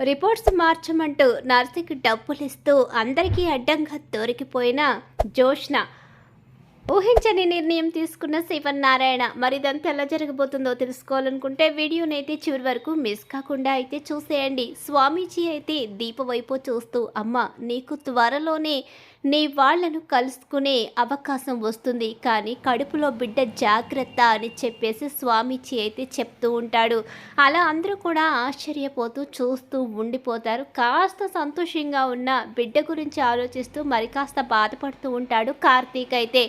Reports మార్చమంటూ నర్సుకి డబ్బులిస్తూ అందరికీ అడ్డంగా దొరికిపోయిన జోష్న ఊహించని నిర్ణయం తీసుకున్న శివనారాయణ. మరి ఇదంతా ఎలా జరగబోతుందో తెలుసుకోవాలనుకుంటే వీడియోనైతే చివరి వరకు మిస్ కాకుండా అయితే చూసేయండి. స్వామీజీ అయితే దీప వైపు చూస్తూ, అమ్మ నీకు త్వరలోనే నీ వాళ్లను కలుసుకునే అవకాశం వస్తుంది, కానీ కడుపులో బిడ్డ జాగ్రత్త అని చెప్పేసి స్వామీజీ అయితే చెప్తూ ఉంటాడు. అలా అందరూ కూడా ఆశ్చర్యపోతూ చూస్తూ ఉండిపోతారు. కాస్త సంతోషంగా ఉన్న బిడ్డ గురించి ఆలోచిస్తూ మరి కాస్త బాధపడుతూ ఉంటాడు కార్తీక్ అయితే.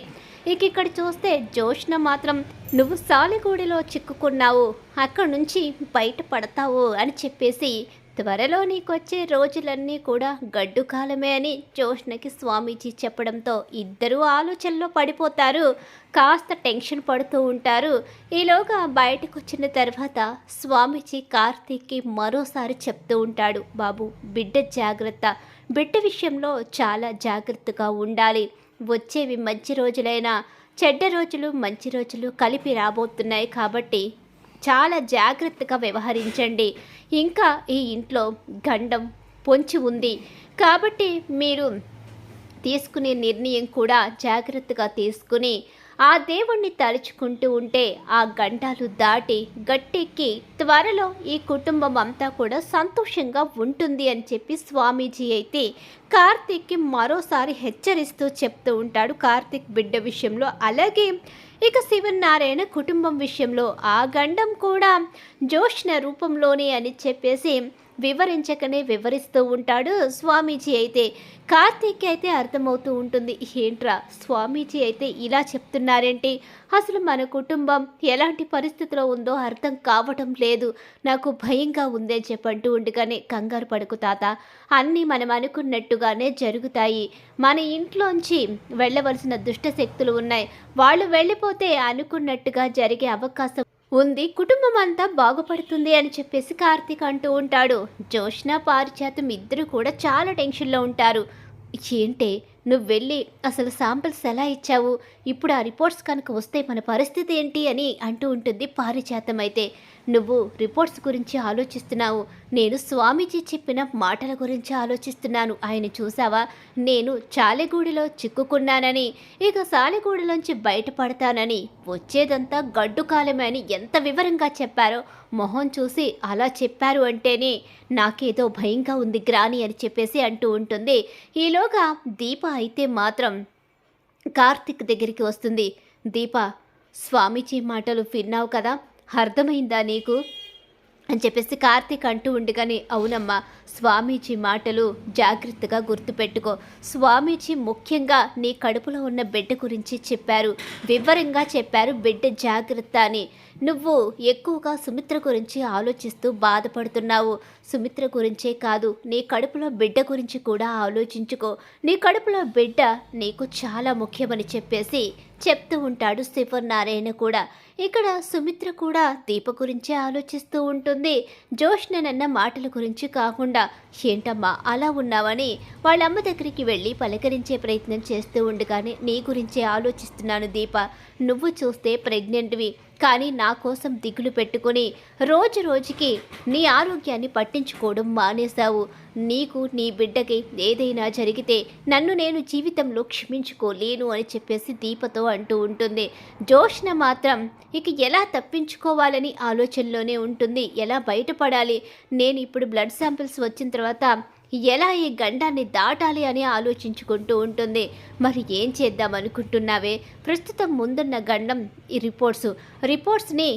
ఇక్కడ చూస్తే జోష్న మాత్రం నువ్వు సాలిగూడిలో చిక్కుకున్నావు, అక్కడి నుంచి బయటపడతావు అని చెప్పేసి త్వరలో నీకొచ్చే రోజులన్నీ కూడా గడ్డు కాలమే అని జోష్నకి స్వామీజీ చెప్పడంతో ఇద్దరూ ఆలోచనలో పడిపోతారు. కాస్త టెన్షన్ పడుతూ ఉంటారు. ఈలోగా బయటకు వచ్చిన తర్వాత స్వామీజీ కార్తీక్కి మరోసారి చెప్తూ ఉంటాడు, బాబు బిడ్డ జాగ్రత్త, బిడ్డ విషయంలో చాలా జాగ్రత్తగా ఉండాలి. వచ్చేవి మంచి రోజులైనా చెడ్డ రోజులు మంచి రోజులు కలిపి రాబోతున్నాయి, కాబట్టి చాలా జాగ్రత్తగా వ్యవహరించండి. ఇంకా ఈ ఇంట్లో గండం పొంచి ఉంది, కాబట్టి మీరు తీసుకునే నిర్ణయం కూడా జాగ్రత్తగా తీసుకుని ఆ దేవుణ్ణి తలుచుకుంటూ ఉంటే ఆ గండాలు దాటి గట్టెక్కి త్వరలో ఈ కుటుంబం అంతా కూడా సంతోషంగా ఉంటుంది అని చెప్పి స్వామీజీ అయితే కార్తీక్కి మరోసారి హెచ్చరిస్తూ చెప్తూ ఉంటాడు. కార్తీక్ బిడ్డ విషయంలో, అలాగే ఇక శివనారాయణ కుటుంబం విషయంలో ఆ గండం కూడా జోష్న రూపంలోనే అని చెప్పేసి వివరించకనే వివరిస్తూ ఉంటాడు స్వామీజీ అయితే. కార్తీక్ అయితే అర్థమవుతూ ఉంటుంది, ఏంట్రా స్వామీజీ అయితే ఇలా చెప్తున్నారేంటి, అసలు మన కుటుంబం ఎలాంటి పరిస్థితిలో ఉందో అర్థం కావటం లేదు, నాకు భయంగా ఉందని చెప్పంటూ ఉండగానే, కంగారు పడుకు తాత, అన్నీ మనం అనుకున్నట్టుగానే జరుగుతాయి. మన ఇంట్లోంచి వెళ్ళవలసిన దుష్ట శక్తులు ఉన్నాయి, వాళ్ళు వెళ్ళిపోతే అనుకున్నట్టుగా జరిగే అవకాశం ఉంది, కుటుంబం అంతా బాగుపడుతుంది అని చెప్పేసి కార్తీక్ అంటూ ఉంటాడు. జోష్న పారిజాతం ఇద్దరు కూడా చాలా టెన్షన్లో ఉంటారు. ఏంటే నువ్వు వెళ్ళి అసలు శాంపిల్స్ ఎలా ఇచ్చావు, ఇప్పుడు ఆ రిపోర్ట్స్ కనుక వస్తే మన పరిస్థితి ఏంటి అని అంటూ ఉంటుంది పారిజాతం అయితే. నువ్వు రిపోర్ట్స్ గురించి ఆలోచిస్తున్నావు, నేను స్వామీజీ చెప్పిన మాటల గురించి ఆలోచిస్తున్నాను. ఆయన చూసావా, నేను చాలెగూడిలో చిక్కుకున్నానని, ఇక సాలెగూడిలోంచి బయటపడతానని, వచ్చేదంతా గడ్డు కాలమే అని ఎంత వివరంగా చెప్పారో, మొహం చూసి అలా చెప్పారు అంటేనే నాకేదో భయంగా ఉంది గ్రాని అని చెప్పేసి అంటూ ఉంటుంది. ఈలోగా దీప అయితే మాత్రం కార్తిక్ దగ్గరికి వస్తుంది. దీప, స్వామీజీ మాటలు విన్నావు కదా, అర్థమైందా నీకు అని చెప్పేసి కార్తీక్ అంటూ ఉండగానే, అవునమ్మా, స్వామీజీ మాటలు జాగ్రత్తగా గుర్తుపెట్టుకో. స్వామీజీ ముఖ్యంగా నీ కడుపులో ఉన్న బిడ్డ గురించి చెప్పారు, వివరంగా చెప్పారు, బిడ్డ జాగ్రత్త అని. నువ్వు ఎక్కువగా సుమిత్ర గురించి ఆలోచిస్తూ బాధపడుతున్నావు. సుమిత్ర గురించే కాదు, నీ కడుపులో బిడ్డ గురించి కూడా ఆలోచించుకో. నీ కడుపులో బిడ్డ నీకు చాలా ముఖ్యమని చెప్పేసి చెప్తూ ఉంటాడు శివనారాయణ కూడా. ఇక్కడ సుమిత్ర కూడా దీప గురించే ఆలోచిస్తూ ఉంటుంది, జోష్నన్న మాటల గురించి కాకుండా. ఏంటమ్మా అలా ఉన్నావని వాళ్ళమ్మ దగ్గరికి వెళ్ళి పలకరించే ప్రయత్నం చేస్తూ ఉండగానే, నీ గురించే ఆలోచిస్తున్నాను దీప, నువ్వు చూస్తే ప్రెగ్నెంట్వి, కానీ నా కోసం దిగులు పెట్టుకొని రోజు రోజుకి నీ ఆరోగ్యాన్ని పట్టించుకోవడం మానేశావు. నీకు నీ బిడ్డకి ఏదైనా జరిగితే నన్ను నేను జీవితంలో క్షమించుకోలేను అని చెప్పేసి దీపతో అంటూ ఉంటుంది. జోష్న మాత్రం ఇక ఎలా తప్పించుకోవాలని ఆలోచనలోనే ఉంటుంది, ఎలా బయటపడాలి, నేను ఇప్పుడు బ్లడ్ శాంపిల్స్ వచ్చిన తర్వాత ఎలా ఈ గండాన్ని దాటాలి అని ఆలోచించుకుంటూ ఉంటుంది. మరి ఏం చేద్దాం అనుకుంటున్నావే, ప్రస్తుతం ముందున్న గండం ఈ రిపోర్ట్స్ని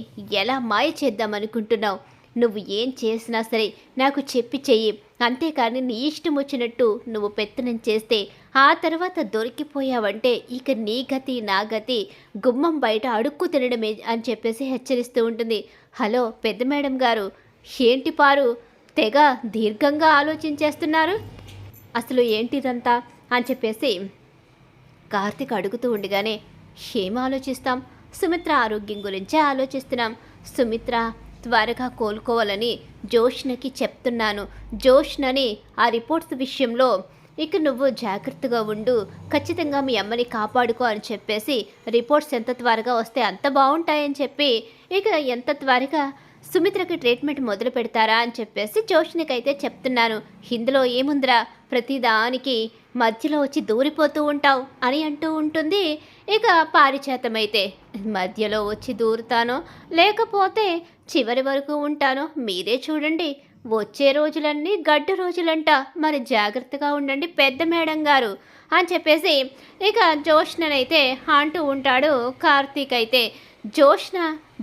ఎలా మాయ చేద్దాం అనుకుంటున్నావు? నువ్వు ఏం చేసినా సరే నాకు చెప్పి చెయ్యి, అంతేకాని నీ ఇష్టం వచ్చినట్టు నువ్వు పెత్తనం చేస్తే ఆ తర్వాత దొరికిపోయావంటే ఇక నీ గతి నా గతి గుమ్మం బయట అడుక్కు తినడమే అని చెప్పేసి హెచ్చరిస్తూ ఉంటుంది. హలో పెద్ద మేడం గారు, ఏంటి పారు తెగ దీర్ఘంగా ఆలోచించేస్తున్నారు, అసలు ఏంటిదంతా అని చెప్పేసి కార్తీక్ అడుగుతూ ఉండగానే, ఏం ఆలోచిస్తాం, సుమిత్ర ఆరోగ్యం గురించే ఆలోచిస్తున్నాం. సుమిత్ర త్వరగా కోలుకోవాలని జోష్నకి చెప్తున్నాను. జోష్నని ఆ రిపోర్ట్స్ విషయంలో ఇక నువ్వు జాగ్రత్తగా ఉండు, ఖచ్చితంగా మీ అమ్మని కాపాడుకో అని చెప్పేసి రిపోర్ట్స్ ఎంత త్వరగా వస్తే అంత బాగుంటాయని చెప్పి ఇక ఎంత త్వరగా సుమిత్రకి ట్రీట్మెంట్ మొదలు పెడతారా అని చెప్పేసి జోష్నికైతే చెప్తున్నాను. ఇందులో ఏముందిరా, ప్రతిదానికి మధ్యలో వచ్చి దూరిపోతూ ఉంటావు అని అంటూ ఉంటుంది. ఇక పారిచేతమైతే మధ్యలో వచ్చి దూరుతానో లేకపోతే చివరి వరకు ఉంటానో మీరే చూడండి. వచ్చే రోజులన్నీ గడ్డు రోజులంట, మరి జాగ్రత్తగా ఉండండి పెద్ద మేడం గారు అని చెప్పేసి ఇక జోష్ననైతే అంటూ ఉంటాడు. కార్తీక్ అయితే జోష్న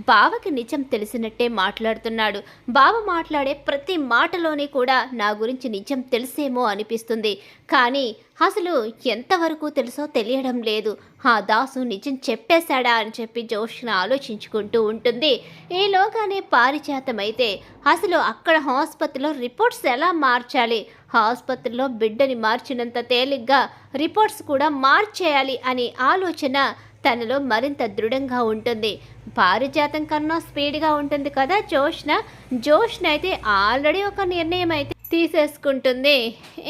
బావకి నిజం తెలిసినట్టే మాట్లాడుతున్నాడు. బావ మాట్లాడే ప్రతి మాటలోని కూడా నా గురించి నిజం తెలిసేమో అనిపిస్తుంది. కానీ అసలు ఎంతవరకు తెలుసో తెలియడం లేదు. ఆ దాసు నిజం చెప్పేశాడా అని చెప్పి జోష్న ఆలోచించుకుంటూ ఉంటుంది. ఈలోగానే పారిజాతమైతే అసలు అక్కడ ఆసుపత్రిలో రిపోర్ట్స్ ఎలా మార్చాలి, ఆసుపత్రిలో బిడ్డని మార్చినంత తేలిగ్గా రిపోర్ట్స్ కూడా మార్చేయాలి అనే ఆలోచన తనలో మరింత దృఢంగా ఉంటుంది. పారిజాతం కన్నా స్పీడ్గా ఉంటుంది కదా జోష్న అయితే ఆల్రెడీ ఒక నిర్ణయం అయితే తీసేసుకుంటుంది.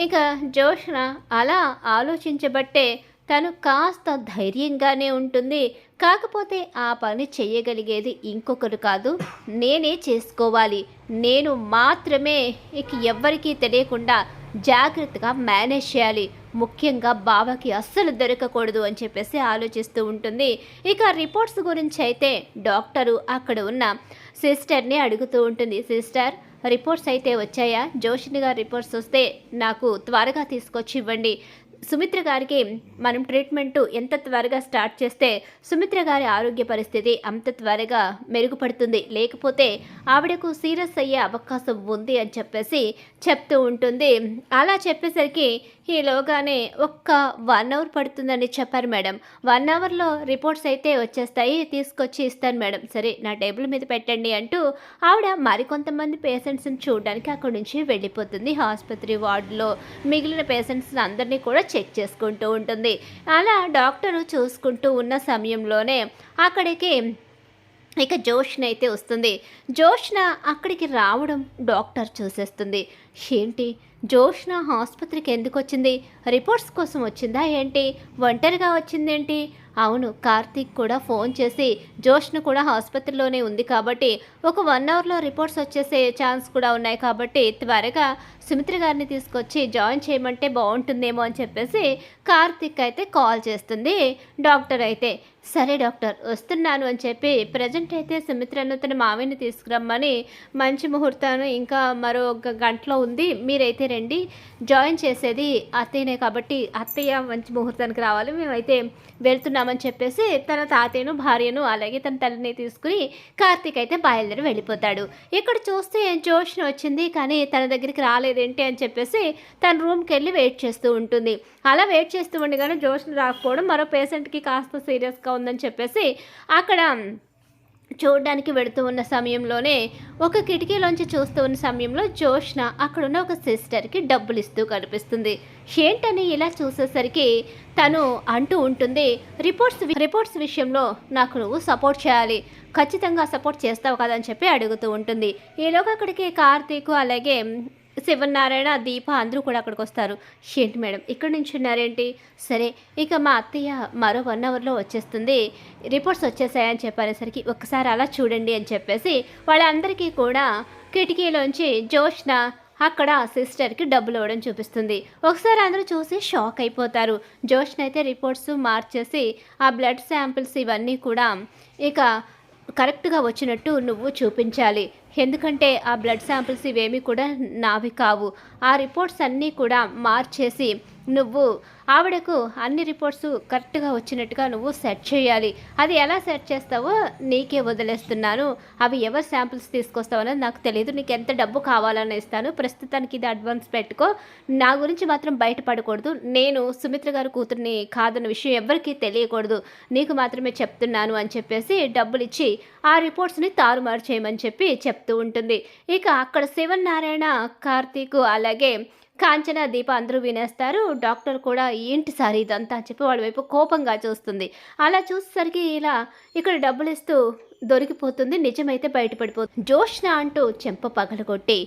ఇక జోష్న అలా ఆలోచించబట్టే తను కాస్త ధైర్యంగానే ఉంటుంది. కాకపోతే ఆ పని చేయగలిగేది ఇంకొకరు కాదు, నేనే చేసుకోవాలి. నేను మాత్రమే ఇక ఎవ్వరికీ తెలియకుండా జాగ్రత్తగా మేనేజ్ చేయాలి. ముఖ్యంగా బావకి అస్సలు దొరకకూడదు అని చెప్పేసి ఆలోచిస్తూ ఉంటుంది. ఇక రిపోర్ట్స్ గురించి అయితే డాక్టరు అక్కడ ఉన్న సిస్టర్ని అడుగుతూ ఉంటుంది. సిస్టర్, రిపోర్ట్స్ అయితే వచ్చాయా? జోషిని గారి రిపోర్ట్స్ వస్తే నాకు త్వరగా తీసుకొచ్చి ఇవ్వండి. సుమిత్ర గారికి మనం ట్రీట్మెంట్ ఎంత త్వరగా స్టార్ట్ చేస్తే సుమిత్ర గారి ఆరోగ్య పరిస్థితి అంత త్వరగా మెరుగుపడుతుంది, లేకపోతే ఆవిడకు సీరియస్ అయ్యే అవకాశం ఉంది అని చెప్పేసి చెప్తూ ఉంటుంది. అలా చెప్పేసరికి ఈలోగానే ఒక్క 1 అవర్ పడుతుందని చెప్పారు మేడం. 1 అవర్లో రిపోర్ట్స్ అయితే వచ్చేస్తాయి, తీసుకొచ్చి ఇస్తాను మేడం. సరే, నా టేబుల్ మీద పెట్టండి అంటూ ఆవిడ మరికొంతమంది పేషెంట్స్ని చూడడానికి అక్కడి నుంచి వెళ్ళిపోతుంది. ఆసుపత్రి వార్డులో మిగిలిన పేషెంట్స్ అందరినీ కూడా చెక్ చేసుకుంటూ ఉంటుంది. అలా డాక్టరు చూసుకుంటూ ఉన్న సమయంలోనే అక్కడికి ఇక జోష్న అయితే వస్తుంది. జోష్న అక్కడికి రావడం డాక్టర్ చూసేస్తుంది. ఏంటి, జోష్న ఆసుపత్రికి ఎందుకు వచ్చింది? రిపోర్ట్స్ కోసం వచ్చిందా ఏంటి? ఒంటరిగా వచ్చిందేంటి? అవును, కార్తీక్ కూడా ఫోన్ చేసి జోష్న కూడా ఆసుపత్రిలోనే ఉంది కాబట్టి ఒక 1 అవర్లో రిపోర్ట్స్ వచ్చేసే ఛాన్స్ కూడా ఉన్నాయి కాబట్టి త్వరగా సుమిత్ర గారిని తీసుకొచ్చి జాయిన్ చేయమంటే బాగుంటుందేమో అని చెప్పేసి కార్తీక్ అయితే కాల్ చేస్తుంది. డాక్టర్ అయితే సరే డాక్టర్ వస్తున్నాను అని చెప్పి ప్రజెంట్ అయితే సుమిత్రను తన మావిని తీసుకురమ్మని, మంచి ముహూర్తాన్ని ఇంకా మరో 1 గంటలో ఉంది, మీరైతే రండి, జాయిన్ చేసేది అత్తయ్యనే కాబట్టి అత్తయ్య మంచి ముహూర్తానికి రావాలి, మేమైతే వెళ్తున్నామని చెప్పేసి తన తాతయ్యను భార్యను అలాగే తన తల్లిని తీసుకుని కార్తీక్ అయితే బయలుదేరి వెళ్ళిపోతాడు. ఇక్కడ చూస్తే జోష్న వచ్చింది కానీ తన దగ్గరికి రాలేదేంటి అని చెప్పేసి తన రూమ్కి వెళ్ళి వెయిట్ చేస్తూ ఉంటుంది. అలా వెయిట్ చేస్తూ ఉండగానే జోష్న రాకపోవడం మరో పేషెంట్కి కాస్త సీరియస్గా ఉందని చెప్పేసి అక్కడ చూడడానికి వెళుతూ ఉన్న సమయంలోనే ఒక కిటికీలోంచి చూస్తూ ఉన్న సమయంలో జోష్న అక్కడున్న ఒక సిస్టర్కి డబ్బులు ఇస్తూ కనిపిస్తుంది. ఏంటని ఇలా చూసేసరికి తను అంటూ ఉంటుంది, రిపోర్ట్స్ విషయంలో నాకు నువ్వు సపోర్ట్ చేయాలి, ఖచ్చితంగా సపోర్ట్ చేస్తావు కదా అని చెప్పి అడుగుతూ ఉంటుంది. ఈలోగా అక్కడికి కార్తీక్ అలాగే శివనారాయణ, దీప అందరూ కూడా అక్కడికి వస్తారు. ఏంటి మేడం ఇక్కడ నుంచి ఉన్నారేంటి? సరే, ఇక మా అత్తయ్య మరో 1 అవర్లో వచ్చేస్తుంది, రిపోర్ట్స్ వచ్చేసాయని చెప్పేసరికి ఒక్కసారి అలా చూడండి అని చెప్పేసి వాళ్ళందరికీ కూడా కిటికీలోంచి జోష్న అక్కడ సిస్టర్కి డబ్బులు ఇవ్వడం చూపిస్తుంది. ఒకసారి అందరూ చూసి షాక్ అయిపోతారు. జోష్న అయితే రిపోర్ట్స్ మార్చేసి ఆ బ్లడ్ శాంపిల్స్ ఇవన్నీ కూడా ఇక కరెక్ట్గా వచ్చినట్టు నువ్వు చూపించాలి, ఎందుకంటే ఆ బ్లడ్ శాంపిల్స్ ఇవేమీ కూడా నావి కావు, ఆ రిపోర్ట్స్ అన్నీ కూడా మార్చేసి నువ్వు ఆవిడకు అన్ని రిపోర్ట్స్ కరెక్ట్గా వచ్చినట్టుగా నువ్వు సెట్ చేయాలి. అది ఎలా సెట్ చేస్తావో నీకే వదిలేస్తున్నాను, అవి ఎవరు శాంపిల్స్ తీసుకొస్తావో అనేది నాకు తెలియదు, నీకు ఎంత డబ్బు కావాలని ఇస్తాను, ప్రస్తుతానికి ఇది అడ్వాన్స్ పెట్టుకో, నా గురించి మాత్రం బయటపడకూడదు, నేను సుమిత్ర గారి కూతుర్ని కాదన్న విషయం ఎవరికీ తెలియకూడదు, నీకు మాత్రమే చెప్తున్నాను అని చెప్పేసి డబ్బులు ఇచ్చి ఆ రిపోర్ట్స్ని తారుమారు చేయమని చెప్పి చెప్తూ ఉంటుంది. ఇక అక్కడ శివనారాయణ, కార్తీక్ అలాగే కాంచన, దీప అందరూ వినేస్తారు. డాక్టర్ కూడా ఏంటి సార్ ఇదంతా అని చెప్పి వాళ్ళ వైపు కోపంగా చూస్తుంది. అలా చూసేసరికి ఇలా ఇక్కడ డబ్బులు ఇస్తూ దొరికిపోతుంది, నిజమైతే బయటపడిపోతుంది. జోష్న అంటూ చెంప పగలగొట్టి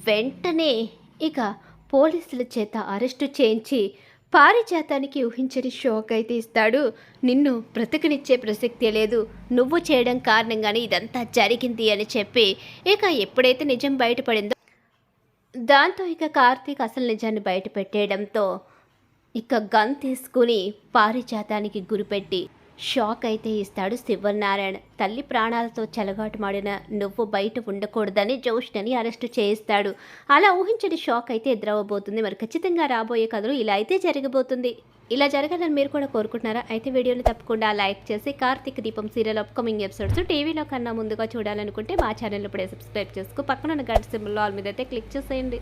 వెంటనే ఇక పోలీసుల చేత అరెస్టు చేయించి పారిజాతానికి ఊహించని షాక్ అయితే ఇస్తాడు. నిన్ను బ్రతకనిచ్చే ప్రసక్తే లేదు, నువ్వు చేయడం కారణంగానే ఇదంతా జరిగింది అని చెప్పి ఇక ఎప్పుడైతే నిజం బయటపడిందో దాంతో ఇక కార్తీక్ అసలు నిజాన్ని బయట పెట్టేయడంతో ఇక గన్ తీసుకుని పారిజాతానికి గురిపెట్టి షాక్ అయితే ఇస్తాడు శివనారాయణ. తల్లి ప్రాణాలతో చెలగాటమాడిన నువ్వు బయట ఉండకూడదని జోష్నని అరెస్టు చేయిస్తాడు. అలా ఊహించని షాక్ అయితే ఎదురవ్వబోతుంది. మరి ఖచ్చితంగా రాబోయే కథలు ఇలా అయితే జరగబోతుంది. ఇలా జరగాలని మీరు కూడా కోరుకుంటున్నారా? అయితే వీడియోని తప్పకుండా లైక్ చేసి కార్తీక దీపం సీరియల్ అప్కమింగ్ ఎపిసోడ్స్ టీవీలో కన్నా ముందుగా చూడాలనుకుంటే మా ఛానల్ ఇప్పుడే సబ్స్క్రైబ్ చేసుకో, పక్కన ఉన్న గంట సింబల్ ఆల్ మీద అయితే క్లిక్ చేసేయండి.